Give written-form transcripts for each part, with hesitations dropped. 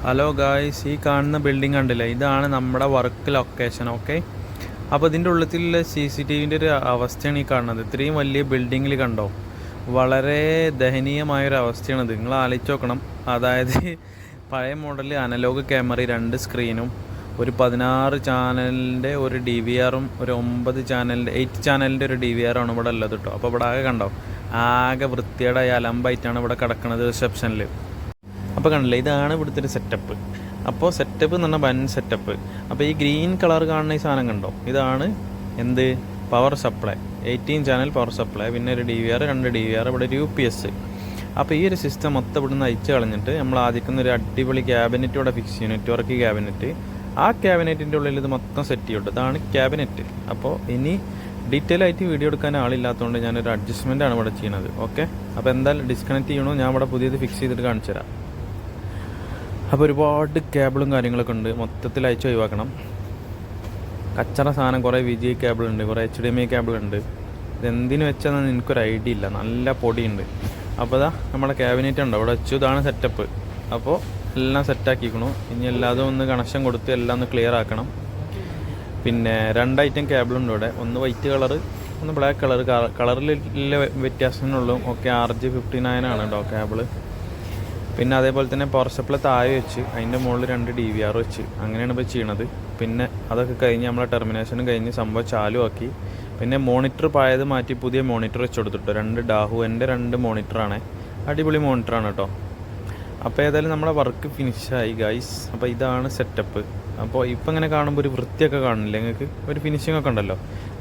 Hello guys, ഈ കാണുന്ന building കണ്ടില്ലേ, ഇതാണ് നമ്മുടെ വർക്ക് ലൊക്കേഷൻ. ഓക്കെ, അപ്പോൾ ഇതിൻ്റെ ഉള്ളിലുള്ള CCTVൻ്റെ ഒരു അവസ്ഥയാണ് ഈ കാണുന്നത്. ഇത്രയും വലിയ ബിൽഡിങ്ങിൽ കണ്ടോ, വളരെ ദയനീയമായൊരു അവസ്ഥയാണിത്. നിങ്ങൾ ആലോചിച്ച് നോക്കണം. അതായത് പഴയ മോഡൽ അനലോഗ് ക്യാമറ 2 സ്ക്രീനും ഒരു 16 ചാനലിൻ്റെ ഒരു DVRും ഒരു 8 ചാനലിൻ്റെ ഒരു DVRാണ് ഇവിടെ ഉള്ളത് കേട്ടോ. അപ്പോൾ ഇവിടെ ആകെ കണ്ടോ, ആകെ വൃത്തിയുടെ അലമ്പായിട്ടാണ് ഇവിടെ കിടക്കുന്നത് റിസപ്ഷനിൽ. അപ്പോൾ കണ്ടില്ലേ, ഇതാണ് ഇവിടുത്തെ ഒരു സെറ്റപ്പ്. അപ്പോൾ സെറ്റപ്പ് എന്ന് പറഞ്ഞാൽ വൻ സെറ്റപ്പ്. അപ്പോൾ ഈ ഗ്രീൻ കളർ കാണുന്ന ഈ സാധനം കണ്ടോ, ഇതാണ് എന്ത് power supply. 18 channel power supply, പിന്നെ ഒരു DVR, 2 DVR, ഇവിടെ ഒരു UPS. അപ്പോൾ ഈ ഒരു സിസ്റ്റം മൊത്തം ഇവിടെ നിന്ന് അയച്ചു കളഞ്ഞിട്ട് നമ്മൾ ആദ്യം ഒരു അടിപൊളി ക്യാബിനറ്റ് ഇവിടെ ഫിക്സ് ചെയ്യും, നെറ്റ്വർക്ക് ക്യാബിനറ്റ്. ആ ക്യാബിനറ്റിൻ്റെ ഉള്ളിൽ ഇത് മൊത്തം സെറ്റ് ചെയ്യും. ഇതാണ് ക്യാബിനറ്റ്. അപ്പോൾ ഇനി ഡീറ്റെയിൽ ആയിട്ട് വീഡിയോ എടുക്കാൻ ആളില്ലാത്തതുകൊണ്ട് ഞാനൊരു അഡ്ജസ്റ്റ്മെൻ്റ് ആണ് ഇവിടെ ചെയ്യുന്നത്. ഓക്കെ, അപ്പോൾ എന്തായാലും ഡിസ്കണക്ട് ചെയ്യണോ, ഞാൻ ഇവിടെ പുതിയത് ഫിക്സ് ചെയ്തിട്ട് കാണിച്ചു തരാം. അപ്പോൾ ഒരുപാട് കേബിളും കാര്യങ്ങളൊക്കെ ഉണ്ട്, മൊത്തത്തിൽ അയച്ച് ഒഴിവാക്കണം. കച്ചറ സാധനം, കുറേ VGA കേബിൾ ഉണ്ട്, കുറേ HDMI കേബിൾ ഉണ്ട്. ഇതെന്തിനു വെച്ചാൽ എനിക്കൊരു ഐഡിയ ഇല്ല, നല്ല പൊടിയുണ്ട്. അപ്പോൾ ഇതാ നമ്മുടെ ക്യാബിനറ്റ് ഉണ്ടോ ഇവിടെ വെച്ചു. ഇതാണ് സെറ്റപ്പ്. അപ്പോൾ എല്ലാം സെറ്റാക്കിക്കണു. ഇനി എല്ലാതും ഒന്ന് കണക്ഷൻ കൊടുത്ത് എല്ലാം ഒന്ന് ക്ലിയർ ആക്കണം. പിന്നെ 2 ഐറ്റം കേബിളുണ്ട് ഇവിടെ, ഒന്ന് വൈറ്റ് കളറ്, ഒന്ന് ബ്ലാക്ക് കളർ. കളറിലുള്ള വ്യത്യാസങ്ങളുള്ളൂ. ഓക്കെ, RG59 ആണ് കേട്ടോ കേബിള്. പിന്നെ അതേപോലെ തന്നെ പവർ സപ്ലൈ താഴെ വെച്ച് അതിൻ്റെ മുകളിൽ 2 DVR വെച്ച് അങ്ങനെയാണ് ഇപ്പോൾ ചെയ്യണത്. പിന്നെ അതൊക്കെ കഴിഞ്ഞ് നമ്മളെ ടെർമിനേഷനും കഴിഞ്ഞ് സംഭവം ചാലു ആക്കി. പിന്നെ മോണിറ്റർ പഴയത് മാറ്റി പുതിയ മോണിറ്റർ വെച്ച് കൊടുത്തിട്ടോ. 2 ഡാഹുവിൻ്റെ 2 മോണിറ്ററാണ്, അടിപൊളി മോണിറ്ററാണ് കേട്ടോ. അപ്പോൾ ഏതായാലും നമ്മളെ വർക്ക് ഫിനിഷായി ഗൈസ്. അപ്പോൾ ഇതാണ് സെറ്റപ്പ്. അപ്പോൾ ഇപ്പം ഇങ്ങനെ കാണുമ്പോൾ ഒരു വൃത്തിയൊക്കെ കാണില്ല നിങ്ങൾക്ക്, ഒരു ഫിനിഷിംഗ് ഒക്കെ ഉണ്ടല്ലോ.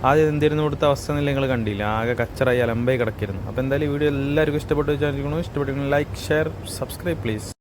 ആദ്യം എന്തിരുന്ന് കൊടുത്ത അവസ്ഥ എന്നില്ല, നിങ്ങൾ കണ്ടില്ല, ആകെ കച്ചറായി അലമ്പായി കിടക്കിയിരുന്നു. അപ്പോൾ എന്തായാലും വീഡിയോ എല്ലാവർക്കും ഇഷ്ടപ്പെട്ടു വിചാരിക്കുന്നു. ഇഷ്ടപ്പെട്ടിരിക്കുന്നു ലൈക്ക്, ഷെയർ, സബ്സ്ക്രൈബ് പ്ലീസ്.